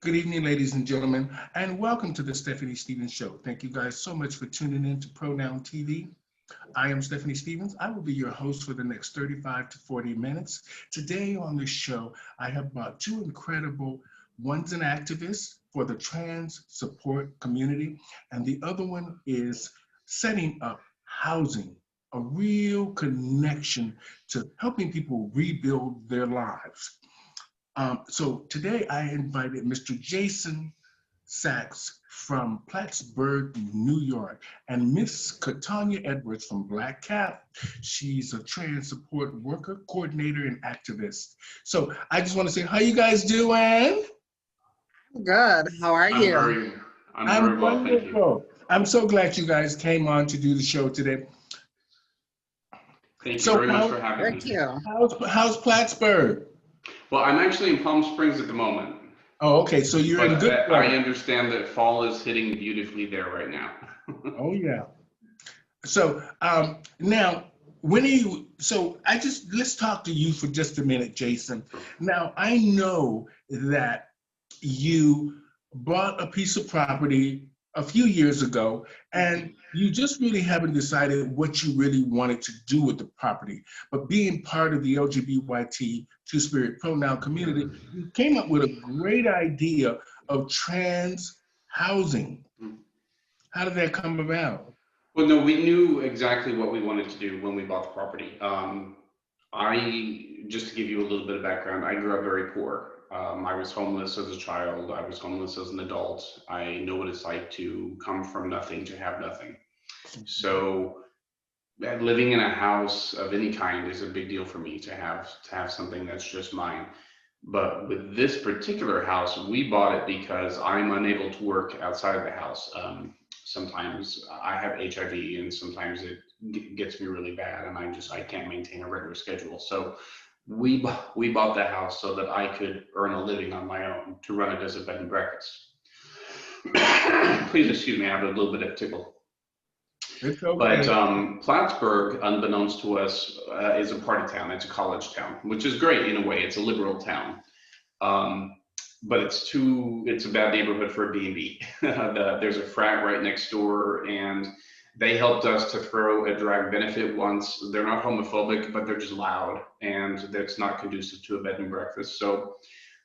Good evening, ladies and gentlemen, and welcome to the Stephanie Stevens Show. Thank you guys so much for tuning in to Pronoun TV. I am Stephanie Stevens. I will be your host for the next 35 to 40 minutes. Today on the show, I have brought two incredible one's an activist for the trans support community, and the other one is setting up housing, a real connection to helping people rebuild their lives. So today I invited Mr. Jason Sachs from Plattsburgh, New York, and Miss Katanya Edwards from Black Cat. She's a trans support worker, coordinator, and activist. So I just want to say, how you guys doing? Good. How are I'm you? very, I'm I'm very well, thank you. wonderful. I'm so glad you guys came on to do the show today. Thank you So very much for having Thank me. you. how's Plattsburgh? Well, I'm actually in Palm Springs at the moment, Oh, okay. So you're but in good I weather. understand that fall is hitting beautifully there right now. Oh yeah. So now, when are you? So let's talk to you for just a minute, Jason. Now I know that you bought a piece of property a few years ago, and you just really haven't decided what you really wanted to do with the property. But being part of the LGBT Two-Spirit pronoun community, you came up with a great idea of trans housing. How did that come about? Well, no, we knew exactly what we wanted to do when we bought the property. Just to give you a little bit of background, I grew up very poor. I was homeless as a child. I was homeless as an adult. I know what it's like to come from nothing to have nothing. So living in a house of any kind is a big deal for me to have something that's just mine. But with this particular house, we bought it because I'm unable to work outside of the house. Sometimes I have HIV, and sometimes it gets me really bad, and I can't maintain a regular schedule. So we bought the house so that I could earn a living on my own to run it as a bed and breakfast. Please excuse me, I have a little bit of tickle. It's But okay. Plattsburgh, unbeknownst to us, is a party town. It's a college town, which is great in a way. It's a liberal town, um, but it's a bad neighborhood for a B&B. There's a frat right next door, and they helped us to throw a drag benefit once. They're not homophobic, but they're just loud, and that's not conducive to a bed and breakfast. So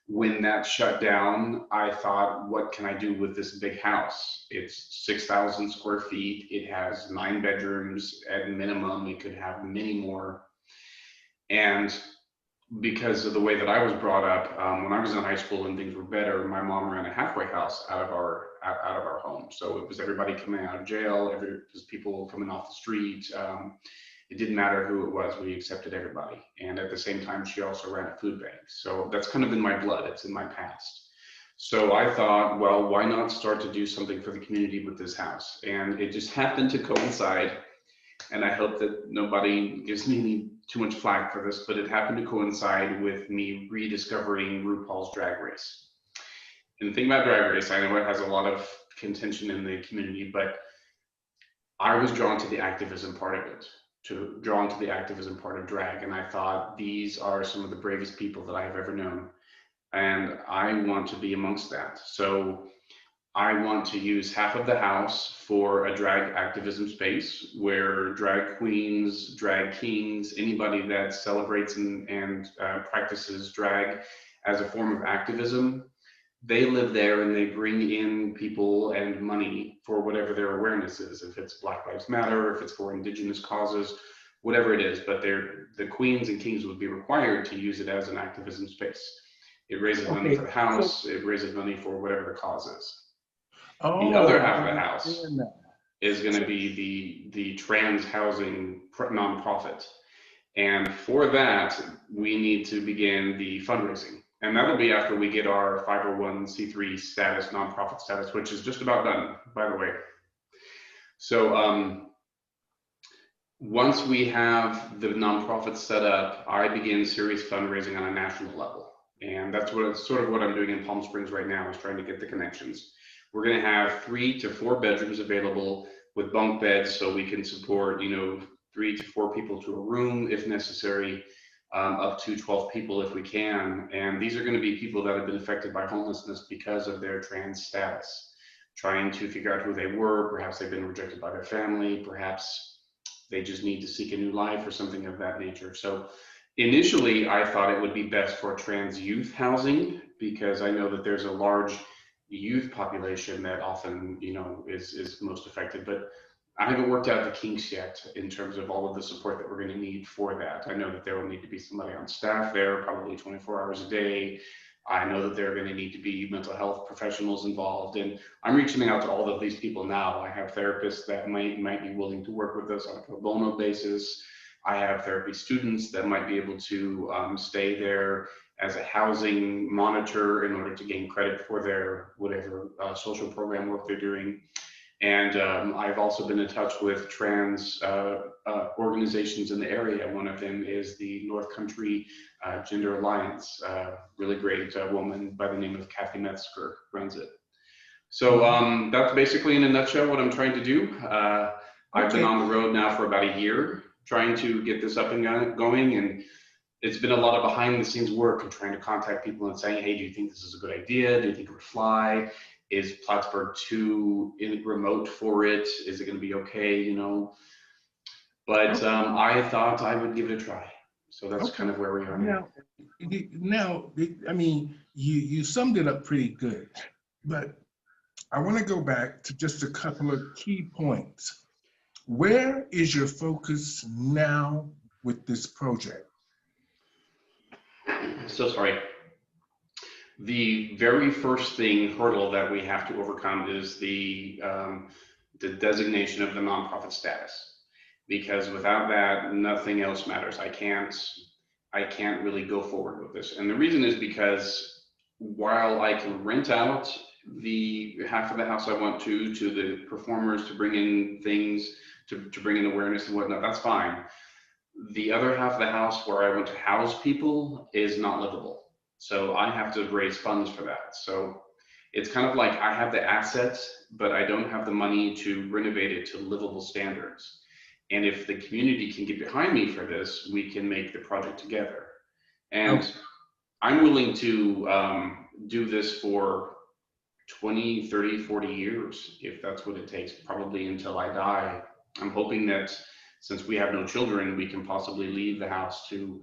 when that shut down, I thought, what can I do with this big house? It's 6,000 square feet. It has 9 bedrooms at minimum. It could have many more. And because of the way that I was brought up, when I was in high school and things were better, my mom ran a halfway house out of our home. So it was everybody coming out of jail, it was people coming off the street. It didn't matter who it was, we accepted everybody. And at the same time, she also ran a food bank. So that's kind of in my blood, it's in my past. So I thought, well, why not start to do something for the community with this house? And it just happened to coincide, and I hope that nobody gives me too much flack for this, but it happened to coincide with me rediscovering RuPaul's Drag Race. And the thing about Drag Race, I know it has a lot of contention in the community, but I was drawn to the activism part of it, drawn to the activism part of drag. And I thought, these are some of the bravest people that I have ever known. And I want to be amongst that. So I want to use half of the house for a drag activism space where drag queens, drag kings, anybody that celebrates and practices drag as a form of activism, they live there and they bring in people and money for whatever their awareness is. If it's Black Lives Matter, if it's for indigenous causes, whatever it is, but the queens and kings would be required to use it as an activism space. It raises money Okay. for the So, house, it raises money for whatever the cause is. The oh, other I half of the house understand that. is going to be the trans housing nonprofit. And for that, we need to begin the fundraising. And that'll be after we get our 501c3 status, nonprofit status, which is just about done, by the way. So once we have the nonprofit set up, I begin serious fundraising on a national level. And that's sort of what I'm doing in Palm Springs right now, is trying to get the connections. We're going to have 3 to 4 bedrooms available with bunk beds, so we can support, 3 to 4 people to a room if necessary. up to 12 people if we can. And these are going to be people that have been affected by homelessness because of their trans status, trying to figure out who they were. Perhaps they've been rejected by their family. Perhaps they just need to seek a new life or something of that nature. So initially, I thought it would be best for trans youth housing, because I know that there's a large youth population that often, is most affected. But I haven't worked out the kinks yet in terms of all of the support that we're going to need for that. I know that there will need to be somebody on staff there, probably 24 hours a day. I know that there are going to need to be mental health professionals involved, and I'm reaching out to all of these people now. I have therapists that might be willing to work with us on a pro bono basis. I have therapy students that might be able to stay there as a housing monitor in order to gain credit for their whatever social program work they're doing. And I've also been in touch with trans organizations in the area. One of them is the North Country Gender Alliance. Really great woman by the name of Kathy Metzger runs it. So that's basically in a nutshell what I'm trying to do. I've been on the road now for about a year trying to get this up and going, and it's been a lot of behind the scenes work and trying to contact people and saying, hey, do you think this is a good idea? Do you think it would fly? Is Plattsburgh too remote for it? Is it going to be okay? But I thought I would give it a try. So that's kind of where we are now. Now, I mean, you summed it up pretty good, but I want to go back to just a couple of key points. Where is your focus now with this project? So sorry. The very first hurdle that we have to overcome is the designation of the nonprofit status, because without that, nothing else matters. I can't really go forward with this. And the reason is because while I can rent out the half of the house I want to the performers to bring in things, to bring in awareness and whatnot, that's fine. The other half of the house where I want to house people is not livable. So I have to raise funds for that. So it's kind of like I have the assets, but I don't have the money to renovate it to livable standards. And if the community can get behind me for this, we can make the project together. And I'm willing to do this for 20, 30, 40 years, if that's what it takes, probably until I die. I'm hoping that since we have no children, we can possibly leave the house to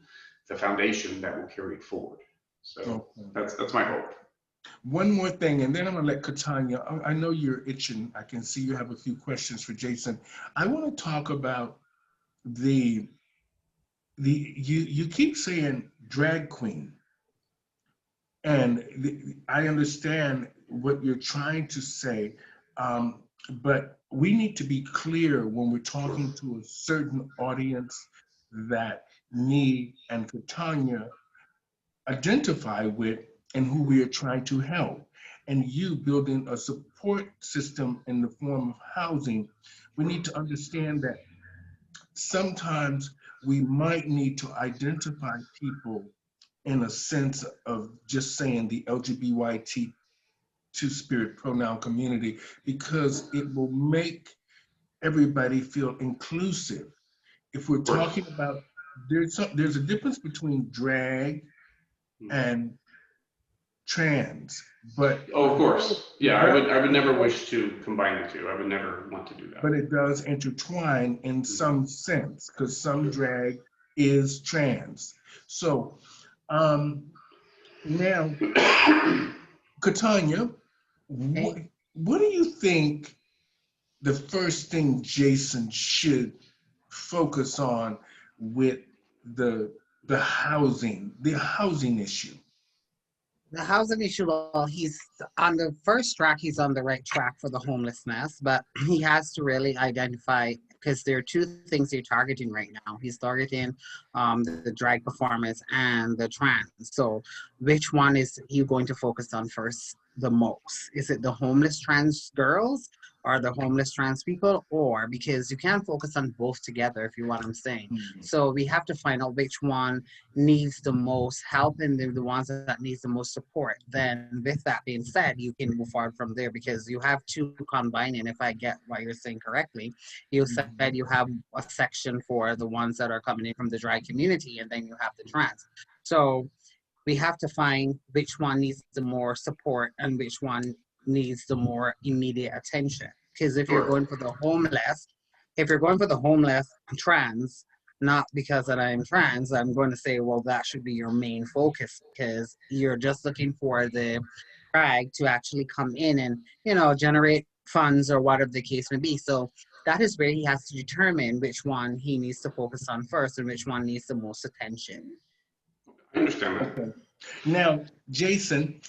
the foundation that will carry it forward. So that's my hope. One more thing, and then I'm gonna let Katanya, I know you're itching. I can see you have a few questions for Jason. I want to talk about you keep saying drag queen, and I understand what you're trying to say, but we need to be clear when we're talking to a certain audience that me and Katanya identify with and who we are trying to help. And you building a support system in the form of housing, we need to understand that sometimes we might need to identify people in a sense of just saying the LGBT two-spirit pronoun community, because it will make everybody feel inclusive. If we're talking about, there's a difference between drag and trans, but of course, yeah, I would never wish to combine the two. I would never want to do that. But it does intertwine in some sense, because some drag is trans. So now, Katanya, what do you think the first thing Jason should focus on with the housing issue? The housing issue, well, he's on the first track, he's on the right track for the homelessness, but he has to really identify, because there are two things you're targeting right now. He's targeting the drag performers and the trans. So which one is he going to focus on first the most? Is it the homeless trans girls, or the homeless trans people, or because you can't focus on both together, if you know what I'm saying. Mhm. So we have to find out which one needs the most help and the ones that needs the most support. Then with that being said, you can move forward from there because you have two combining, if I get what you're saying correctly. You said you have a section for the ones that are coming in from the dry community, and then you have the trans. So we have to find which one needs the more support and which one needs the more immediate attention. Because if you're Sure. going for the homeless, if you're going for the homeless trans, not because that I'm trans, I'm going to say, well, that should be your main focus because you're just looking for the drag to actually come in and, generate funds or whatever the case may be. So that is where he has to determine which one he needs to focus on first and which one needs the most attention. I understand that. Okay. Now, Jason,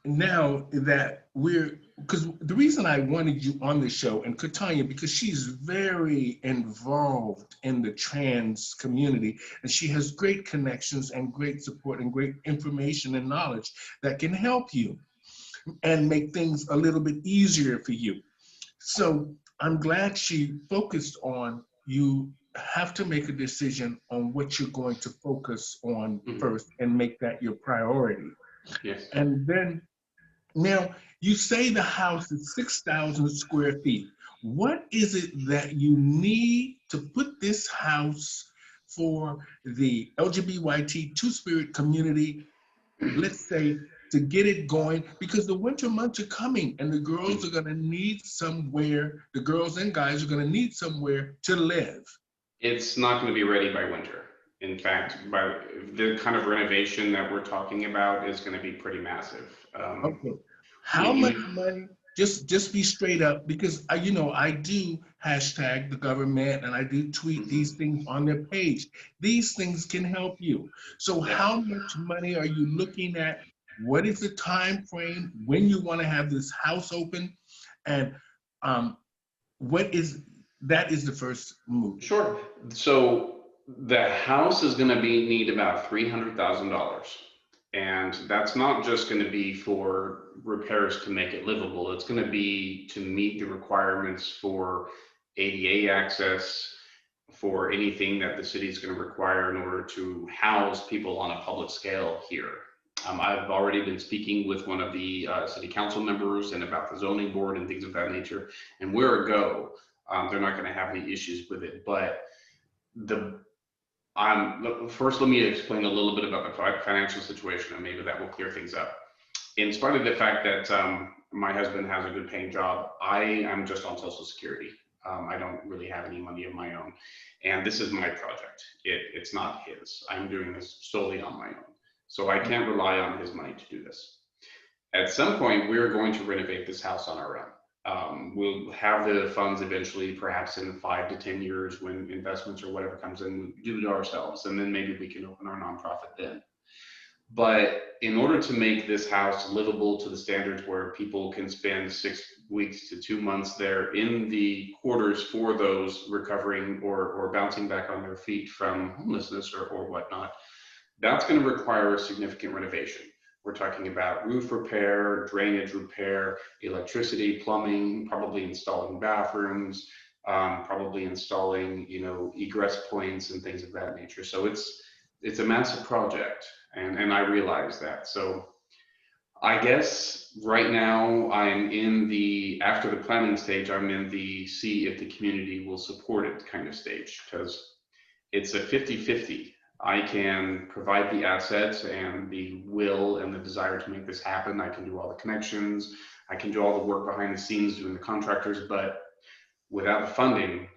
now that because the reason I wanted you on the show, and Katanya, because she's very involved in the trans community, and she has great connections and great support and great information and knowledge that can help you and make things a little bit easier for you. So I'm glad she focused on you have to make a decision on what you're going to focus on Mhm. first and make that your priority. Yes. And then now you say the house is 6,000 square feet. What is it that you need to put this house for the LGBT Two-Spirit community, let's say, to get it going, because the winter months are coming and the girls are going to need somewhere, the girls and guys are going to need somewhere to live. It's not going to be ready by winter. In fact, by the kind of renovation that we're talking about is going to be pretty massive. Okay. You, How much you, money? Just be straight up, because I do hashtag the government and I do tweet these Mhm. things on their page. These things can help you. So Yeah. how much money are you looking at? What is the time frame when you want to have this house open? And um, what is that is the first move. Sure. So the house is going to be need about $300,000, and that's not just going to be for repairs to make it livable. It's going to be to meet the requirements for ADA access, for anything that the city is going to require in order to house people on a public scale here. I've already been speaking with one of the city council members and about the zoning board and things of that nature, and we're a go. They're not going to have any issues with it. But the first, let me explain a little bit about the financial situation, and maybe that will clear things up. In spite of the fact that my husband has a good paying job, I am just on Social Security. I don't really have any money of my own. And this is my project. It's not his. I'm doing this solely on my own. So I can't rely on his money to do this. At some point, we're going to renovate this house on our own. We'll have the funds eventually, perhaps in 5 to 10 years when investments or whatever comes in, we do it ourselves. And then maybe we can open our nonprofit then. But in order to make this house livable to the standards where people can spend 6 weeks to 2 months there in the quarters for those recovering or bouncing back on their feet from homelessness or whatnot, that's going to require a significant renovation. We're talking about roof repair, drainage repair, electricity, plumbing, probably installing bathrooms, probably installing, egress points and things of that nature. So it's a massive project, and I realize that. So I guess right now after the planning stage, I'm in the see if the community will support it kind of stage, because it's a 50-50. I can provide the assets and the will and the desire to make this happen. I can do all the connections. I can do all the work behind the scenes doing the contractors, but without the funding,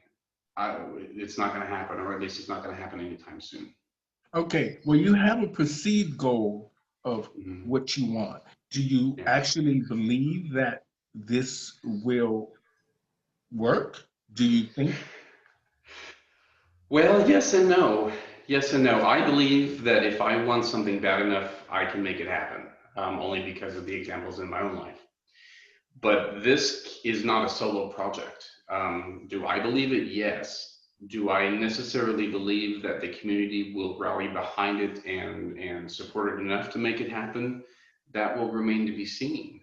it's not going to happen, or at least it's not going to happen anytime soon. Okay, well, you have a perceived goal of Mhm. what you want. Do you Yeah. actually believe that this will work? Do you think? Well, yes and no. Yes and no. I believe that if I want something bad enough, I can make it happen, only because of the examples in my own life. But this is not a solo project. Do I believe it? Yes. Do I necessarily believe that the community will rally behind it and support it enough to make it happen? That will remain to be seen.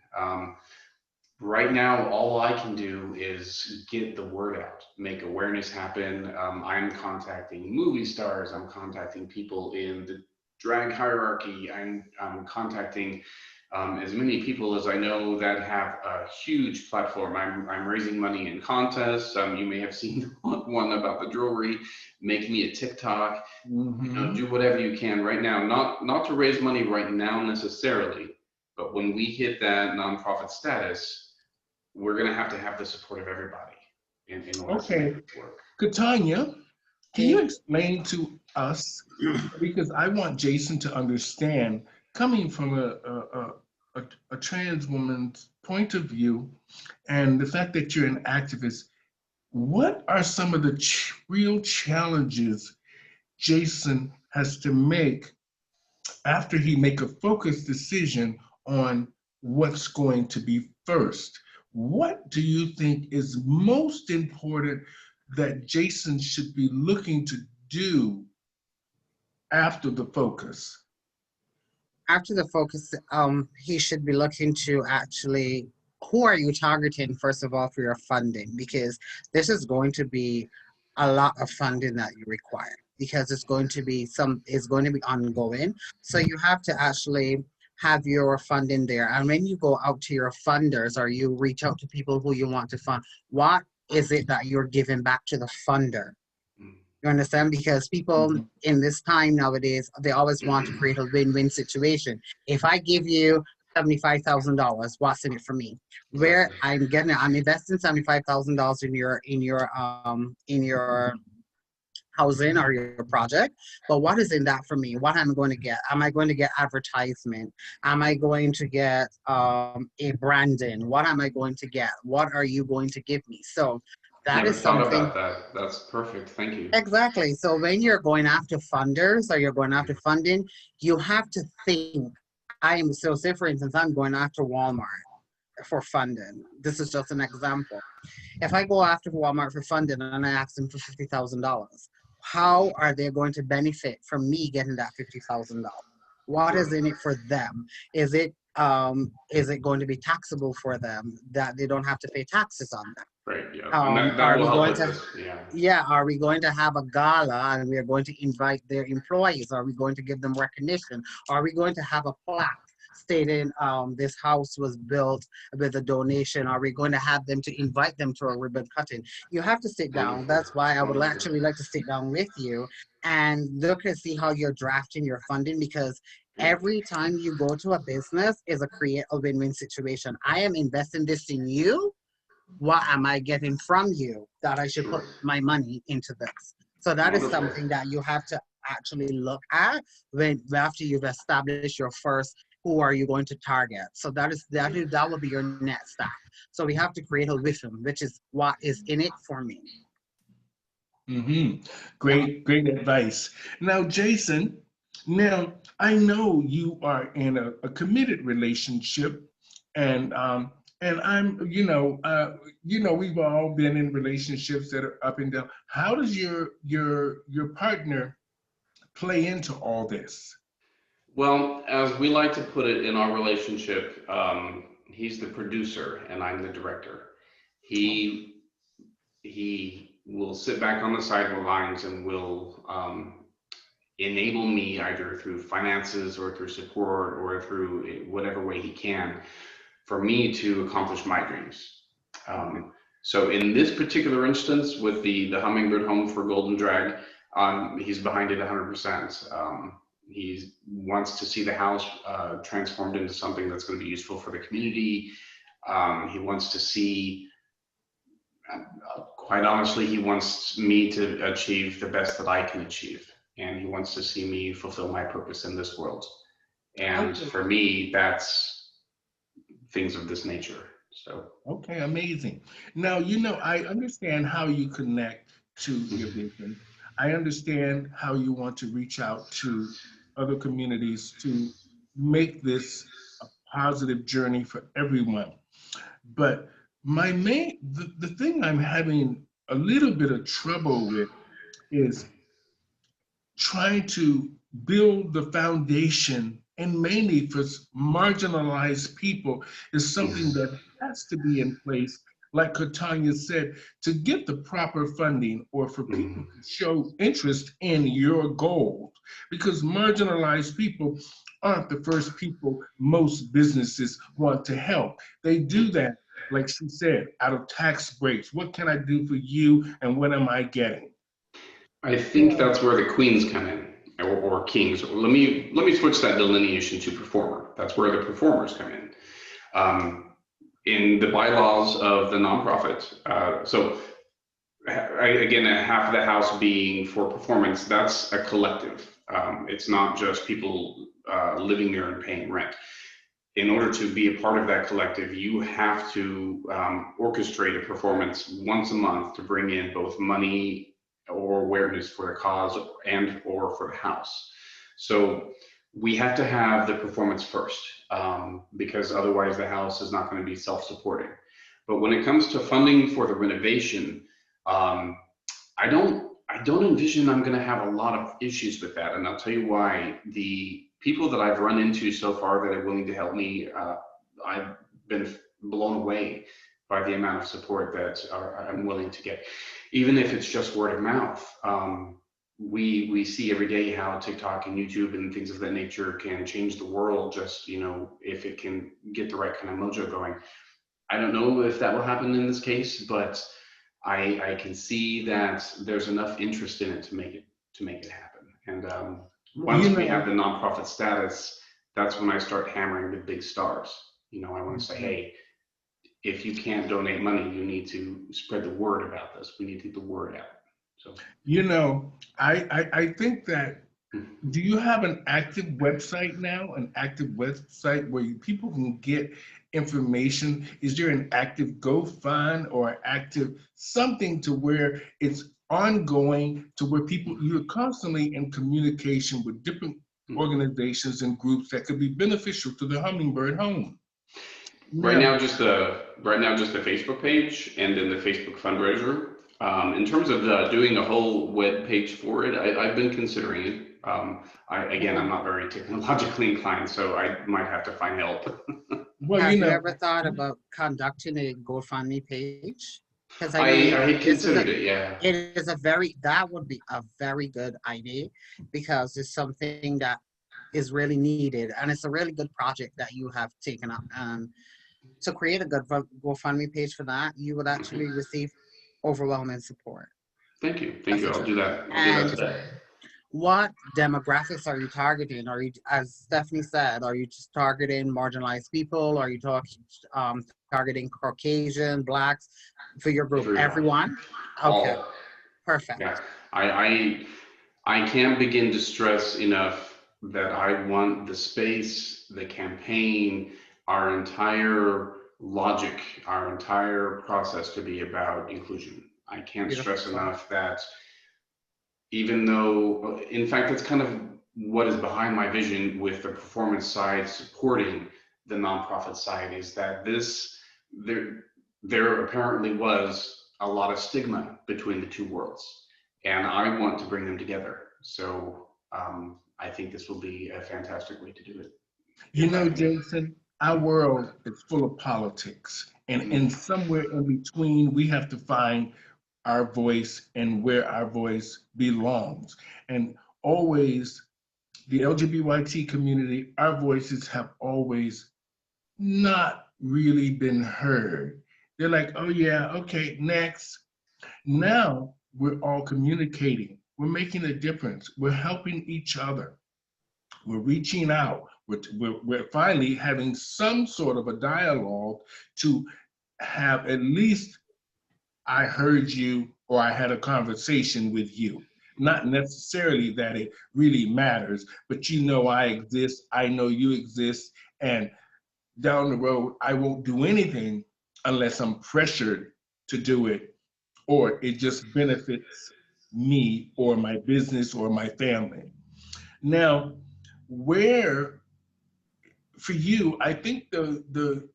Right now, all I can do is get the word out, make awareness happen. I'm contacting movie stars. I'm contacting people in the drag hierarchy. I'm contacting as many people as I know that have a huge platform. I'm raising money in contests. You may have seen one about the jewelry. Make me a TikTok. Mm-hmm. Do whatever you can right now. Not to raise money right now necessarily, but when we hit that nonprofit status, we're going to have the support of everybody in order to make Okay, this work. Katanya, can you Okay. explain to us, because I want Jason to understand, coming from a trans woman's point of view, and the fact that you're an activist, what are some of the real challenges Jason has to make after he make a focused decision on what's going to be first? What do you think is most important that Jason should be looking to do after the focus? After the focus, he should be looking to actually, who are you targeting first of all for your funding? Because this is going to be a lot of funding that you require because it's going to be ongoing. So you have to actually have your funding there. And when you go out to your funders or you reach out to people who you want to fund, what is it that you're giving back to the funder? You understand? Because people Mhm. in this time nowadays, they always want to create a win-win situation. If I give you $75,000, what's in it for me? Where Exactly. I'm investing $75,000 in your housing or your project, but what is in that for me? What am I going to get? Am I going to get advertisement? Am I going to get a branding? What am I going to get? What are you going to give me? So that Never is thought something. about that. That's perfect. Thank you. Exactly. So when you're going after funders or you're going after funding, you have to think. Say for instance, I'm going after Walmart for funding. This is just an example. If I go after Walmart for funding and I ask them for $50,000, how are they going to benefit from me getting that $50,000? What is Right. in it for them? Is it going to be taxable for them that they don't have to pay taxes on that? Right. Yeah. And that Are will we help going with to this. Yeah. Yeah, are we going to have a gala and we are going to invite their employees? Are we going to give them recognition? Are we going to have a plaque stating this house was built with a donation? Are we going to have them to invite them to a ribbon cutting? You have to sit down. Wonderful. That's why I would Wonderful. actually like to sit down with you and look and see how you're drafting your funding because Yeah. every time you go to a business is a create a win-win situation. I am investing this in you, what am I getting from you that I should Sure. put my money into this? So that is Wonderful. something that you have to actually look at when after you've established your first who are you going to target. So that will be your next step. So we have to create a vision, which is what is in it for me. Hmm. Yeah. Great advice. Now, Jason, now I know you are in a committed relationship, and I'm, we've all been in relationships that are up and down. How does your partner play into all this? Well, as we like to put it in our relationship, he's the producer and I'm the director. He he will sit back on the sidelines and will enable me either through finances or through support or through whatever way he can for me to accomplish my dreams. Um, so in this particular instance with the hummingbird home for golden drag, he's behind it 100%. He wants to see the house transformed into something that's going to be useful for the community. He wants to see, quite honestly, he wants me to achieve the best that I can achieve. And he wants to see me fulfill my purpose in this world. And Okay, for me, that's things of this nature. So, okay, amazing. Now, I understand how you connect to your vision. I understand how you want to reach out to other communities to make this a positive journey for everyone. But the thing I'm having a little bit of trouble with is trying to build the foundation and mainly for marginalized people is something that has to be in place, like Katanya said, to get the proper funding or for people to show interest in your goals. Because marginalized people aren't the first people most businesses want to help. They do that, like she said, out of tax breaks. What can I do for you and what am I getting? I think that's where the queens come in, or kings. Let me switch that delineation to performer. That's where the performers come in. In the bylaws of the nonprofit. Again, half of the house being for performance, that's a collective. It's not just people living there and paying rent. In order to be a part of that collective, you have to orchestrate a performance once a month to bring in both money or awareness for the cause and or for the house. So we have to have the performance first, because otherwise the house is not going to be self-supporting. But when it comes to funding for the renovation, I don't envision I'm going to have a lot of issues with that, and I'll tell you why. The people that I've run into so far that are willing to help me, I've been blown away by the amount of support that I'm willing to get, even if it's just word of mouth. We see every day how TikTok and YouTube and things of that nature can change the world, just, if it can get the right kind of mojo going. I don't know if that will happen in this case, but I can see that there's enough interest in it to make it happen. And once we have the nonprofit status, that's when I start hammering the big stars. I want to say, hey, if you can't donate money, you need to spread the word about this. We need to get the word out. So, I think that, do you have an active website now, where people can get information? Is there an active GoFund or active something to where it's ongoing, to where you're constantly in communication with different organizations and groups that could be beneficial to the Hummingbird home? Right now, just the Facebook page and then the Facebook fundraiser. In terms of doing a whole web page for it, I've been considering it. I'm not very technologically inclined, so I might have to find help. Well, have you ever thought about conducting a GoFundMe page? Because I had considered it, yeah. That would be a very good idea, because it's something that is really needed, and it's a really good project that you have taken up. To create a good GoFundMe page for that, you would actually receive overwhelming support. Thank you. I'll do that. I'll do that today. What demographics are you targeting? Are you, as Stephanie said, are you just targeting marginalized people? Are you targeting Caucasian, Blacks for your group? Everyone? Okay. Perfect. Yeah. I can't begin to stress enough that I want the space, the campaign, our entire logic, our entire process to be about inclusion. I can't stress enough that, even though, in fact, that's kind of what is behind my vision with the performance side supporting the nonprofit side, is that there apparently was a lot of stigma between the two worlds, and I want to bring them together. So I think this will be a fantastic way to do it. Jason, our world is full of politics, and somewhere in between, we have to find our voice and where our voice belongs. And always, the LGBT community, our voices have always not really been heard. They're like, oh yeah, okay, next. Now we're all communicating. We're making a difference. We're helping each other. We're reaching out. We're finally having some sort of a dialogue to have at least, I heard you, or I had a conversation with you. Not necessarily that it really matters, but I exist, I know you exist, and down the road, I won't do anything unless I'm pressured to do it, or it just benefits me or my business or my family. Now, for you, I think the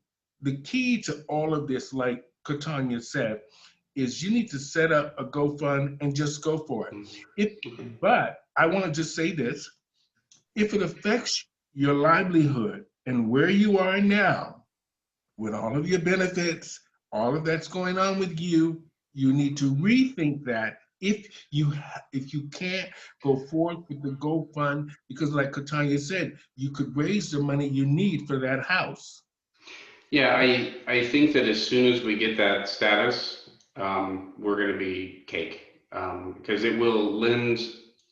key to all of this, like Katanya said, is you need to set up a GoFund and just go for it. But I want to just say this: if it affects your livelihood and where you are now, with all of your benefits, all of that's going on with you, you need to rethink that if you can't go forth with the GoFund, because like Katanya said, you could raise the money you need for that house. Yeah, I think that as soon as we get that status, we're going to be cake, because it will lend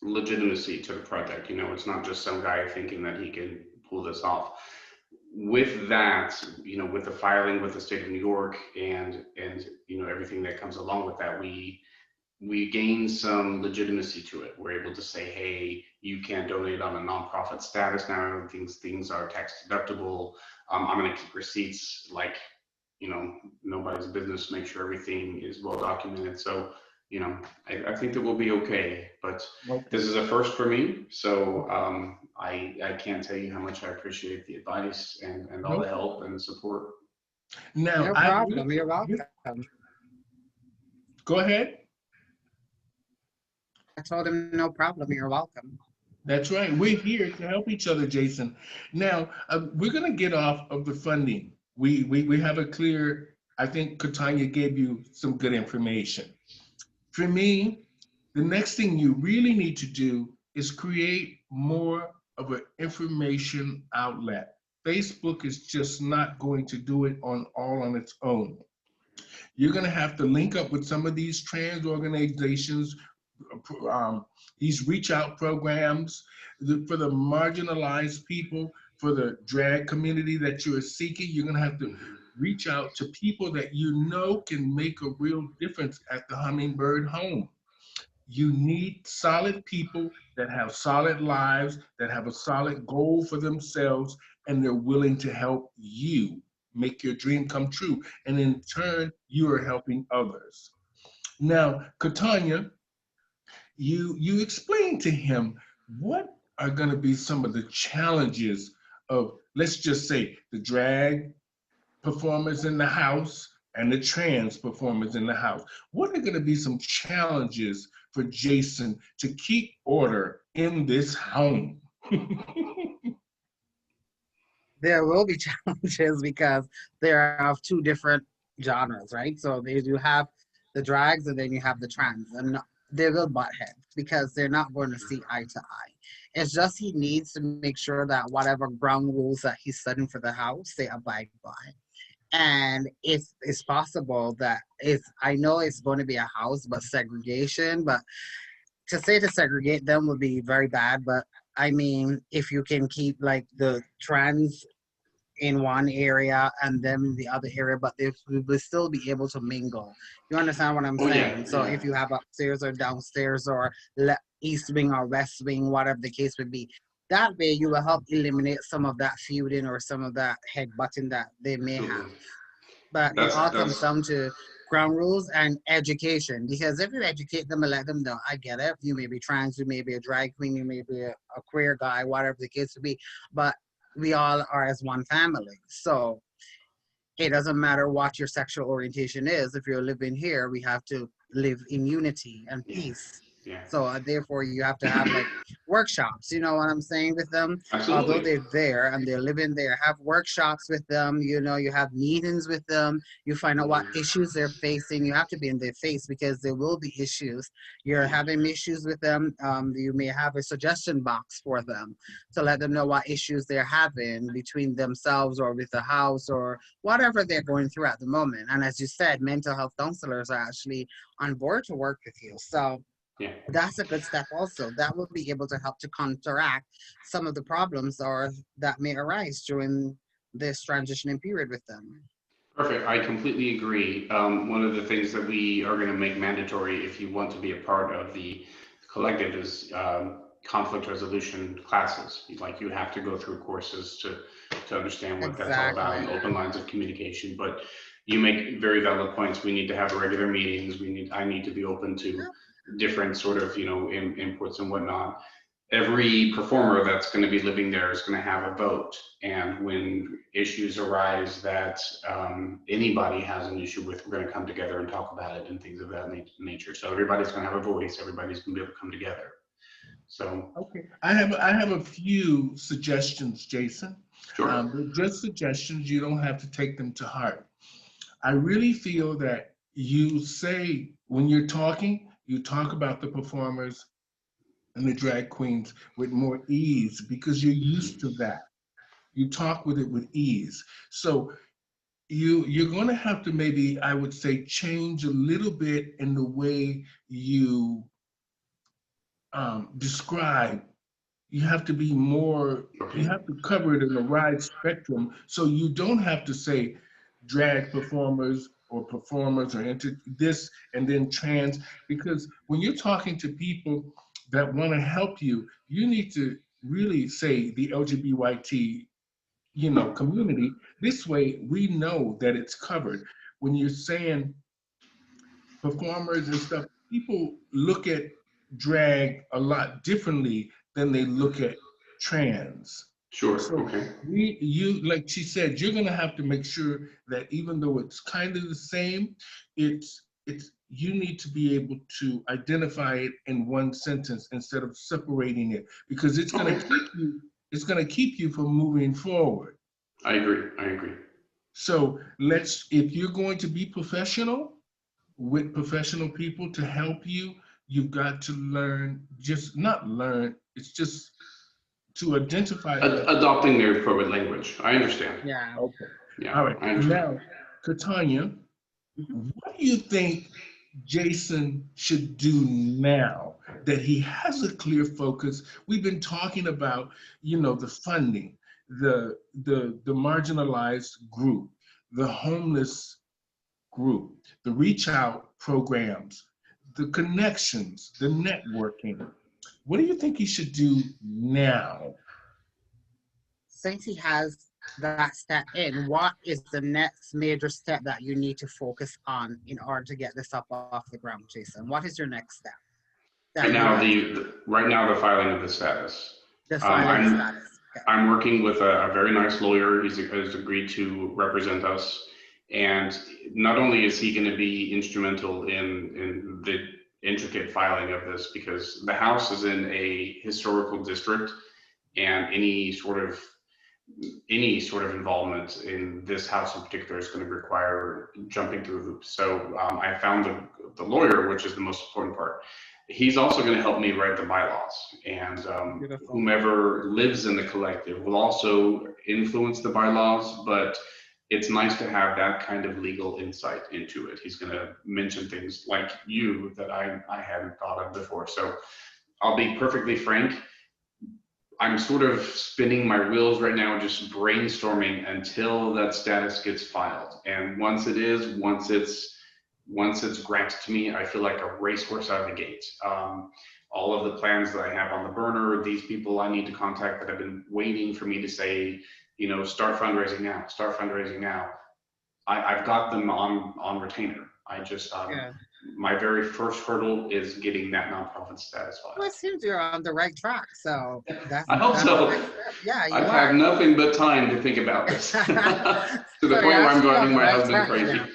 legitimacy to the project. You know, it's not just some guy thinking that he can pull this off. With that, you know, with the filing with the state of New York and you know everything that comes along with that, we gain some legitimacy to it. We're able to say, hey, you can donate on a nonprofit status now. Things are tax deductible. I'm going to keep receipts like, you know, nobody's business, make sure everything is well documented. So, you know, I think that we'll be okay. But this is a first for me. So I can't tell you how much I appreciate the advice and all the help and support. Now, No problem. You're welcome. Go ahead. I told him, no problem. You're welcome. That's right. We're here to help each other, Jason. Now, we're going to get off of the funding. We have a clear, I think Katanya gave you some good information. For me, the next thing you really need to do is create more of an information outlet. Facebook is just not going to do it all on its own. You're going to have to link up with some of these trans organizations, these reach out programs for the marginalized people, for the drag community that you're seeking. You're going to have to reach out to people that you know can make a real difference at the Hummingbird home. You need solid people that have solid lives, that have a solid goal for themselves, and they're willing to help you make your dream come true. And in turn, you are helping others. Now, Katanya, you explained to him what are going to be some of the challenges of, let's just say, the drag performers in the house and the trans performers in the house. What are going to be some challenges for Jason to keep order in this home? There will be challenges because there are two different genres, right? So you have the drags and then you have the trans, and they will butt heads because they're not going to see eye to eye. It's just he needs to make sure that whatever ground rules that he's setting for the house, they abide by. And if it's possible that I know it's going to be a house, but segregation, but to say to segregate them would be very bad. But I mean, if you can keep like the trans in one area and them in the other area, but they will still be able to mingle. You understand what I'm Oh saying? yeah, So yeah. if you have upstairs or downstairs or east wing or west wing, whatever the case would be, that way you will help eliminate some of that feuding or some of that headbutting that they may have. Absolutely. But it all comes That's down to ground rules and education. Because if you educate them and let them know, I get it. You may be trans, you may be a drag queen, you may be a queer guy, whatever the case would be. But we all are as one family. So it doesn't matter what your sexual orientation is. If you're living here, we have to live in unity and yeah, peace. yeah. So therefore, you have to have like workshops. You know what I'm saying with them? Although Absolutely. they're there and they're living there, have workshops with them. You know, you have meetings with them. You find out what issues they're facing. You have to be in their face because there will be issues. You're having issues with them. You may have a suggestion box for them to let them know what issues they're having between themselves or with the house or whatever they're going through at the moment. And as you said, mental health counselors are actually on board to work with you. So Yeah. that's a good step also. That will be able to help to counteract some of the problems or that may arise during this transitioning period with them. Perfect. I completely agree. One of the things that we are going to make mandatory if you want to be a part of the collective is conflict resolution classes. Like you have to go through courses to understand what that's all about and Exactly. open lines of communication. But you make very valid points. We need to have regular meetings. I need to be open to different sort of, you know, inputs and whatnot. Every performer that's going to be living there is going to have a vote. And when issues arise that anybody has an issue with, we're going to come together and talk about it and things of that nature. So everybody's going to have a voice. Everybody's going to be able to come together. So, Okay, I have a few suggestions, Jason. sure. They're just suggestions. You don't have to take them to heart. I really feel that you say when you're talking, you talk about the performers and the drag queens with more ease because you're used to that. You talk with it with ease. So you're going to have to maybe, I would say, change a little bit in the way you describe. You have to be more, you Okay. have to cover it in a wide spectrum so you don't have to say drag performers or enter this and then trans, because when you're talking to people that want to help you, you need to really say the LGBTQ, community. This way we know that it's covered. When you're saying performers and stuff, people look at drag a lot differently than they look at trans. Sure. So Okay. like she said, you're gonna have to make sure that even though it's kind of the same, you need to be able to identify it in one sentence instead of separating it because Okay. it's gonna keep you from moving forward. I agree. I agree. So if you're going to be professional, with professional people to help you, you've got to learn, just not learn, it's just to identify. Adopting their appropriate language. I understand. Yeah. Okay. Yeah, All right. I understand. Now, Katanya, Mhm. what do you think Jason should do now that he has a clear focus? We've been talking about, the funding, the marginalized group, the homeless group, the reach out programs, the connections, the networking. What do you think he should do now? Since he has that step in, what is the next major step that you need to focus on in order to get this up off the ground, Jason? What is your next step Right that you now, have to right now the filing of the status. define the I'm status? Okay. I'm working with a very nice lawyer. Has agreed to represent us, and not only is he going to be instrumental in the intricate filing of this, because the house is in a historical district, and any sort of involvement in this house in particular is going to require jumping through hoops. So I found the lawyer, which is the most important part. He's also going to help me write the bylaws, and Beautiful. whomever lives in the collective will also influence the bylaws, but it's nice to have that kind of legal insight into it. He's going to mention things like you that I hadn't thought of before. So I'll be perfectly frank. I'm sort of spinning my wheels right now, just brainstorming until that status gets filed. And once it's granted to me, I feel like a racehorse out of the gate. All of the plans that I have on the burner, these people I need to contact that have been waiting for me to say, start fundraising now, start fundraising now. I've got them on retainer. I just Yeah. my very first hurdle is getting that nonprofit status filed. Well, it seems you're on the right track. So I hope that's so. the next step. Yeah, you I've are. had nothing but time to think about this to the So point you're where I'm actually on driving the my right husband track crazy. now.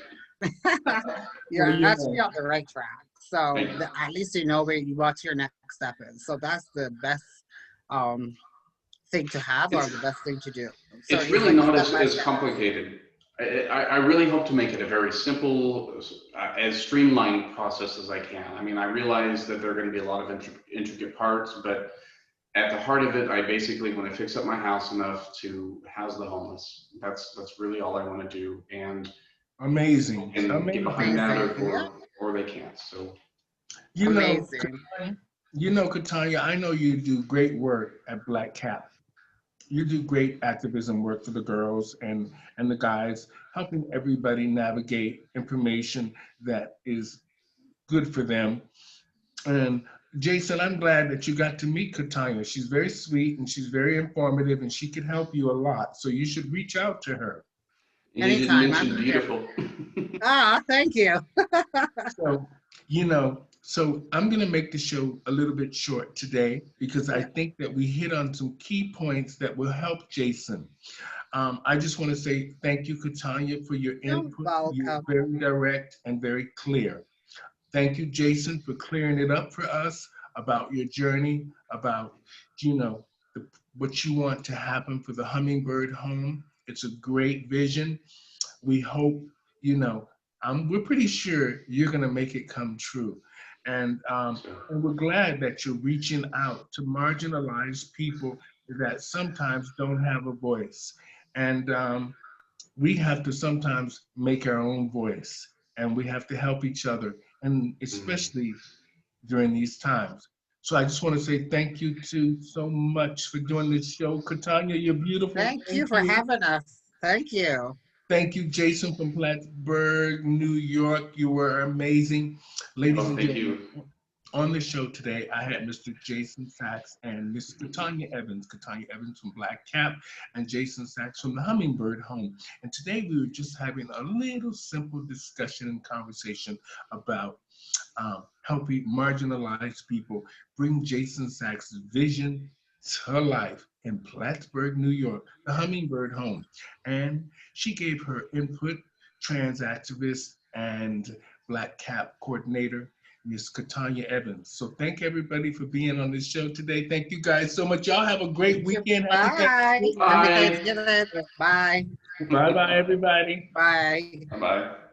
You're Well, actually on the right track. So Thank you. at least you know what your next step is. So that's the best um, thing to have or It's the best thing to do. So it's it's really like not step by as step. complicated. I really hope to make it a very simple, as streamlined process as I can. I mean, I realize that there are going to be a lot of intricate parts, but at the heart of it, I basically want to fix up my house enough to house the homeless. That's really all I want to do, and people Amazing, can get behind amazing. that, Amazing. Yeah. or they can't. So You know, Amazing. Katanya, I know you do great work at Black Cap. You do great activism work for the girls and the guys, helping everybody navigate information that is good for them. And Jason, I'm glad that you got to meet Katanya. She's very sweet and she's very informative and she can help you a lot. So you should reach out to her. and you didn't Anytime. I'm mention here. beautiful. Thank you. So, so I'm going to make the show a little bit short today because I Yeah. think that we hit on some key points that will help Jason. I just want to say thank you, Katanya, for your You're input. You're welcome. very direct and very clear. Thank you, Jason, for clearing it up for us. about your journey, about, you know, what you want to happen for the Hummingbird Home. It's a great vision. We hope, you know, we're pretty sure you're going to make it come true. And, um, So, and we're glad that you're reaching out to marginalized people that sometimes don't have a voice. And we have to sometimes make our own voice, and we have to help each other, and mhm. especially during these times. So I just want to say thank you to so much for doing this show. Katanya, you're beautiful. Thank you Thank for you. having us. Thank you. Thank you, Jason from Plattsburgh, New York. You were amazing. Ladies Oh, and thank gentlemen, you. on the show today, I had Mr. Jason Sachs and Miss Katanya Evans from Black Cap, and Jason Sachs from the Hummingbird Home. And today we were just having a little simple discussion and conversation about helping marginalized people bring Jason Sachs' vision to life in Plattsburgh, New York, the Hummingbird Home. And she gave her input, trans activist and Black Cap coordinator, Miss Katanya Evans. So thank everybody for being on this show today. Thank you guys so much. Y'all have a great Thank you. weekend. Happy Bye. Thanksgiving. Happy Bye. Thanksgiving. Bye. Bye bye, everybody. Bye. Bye bye.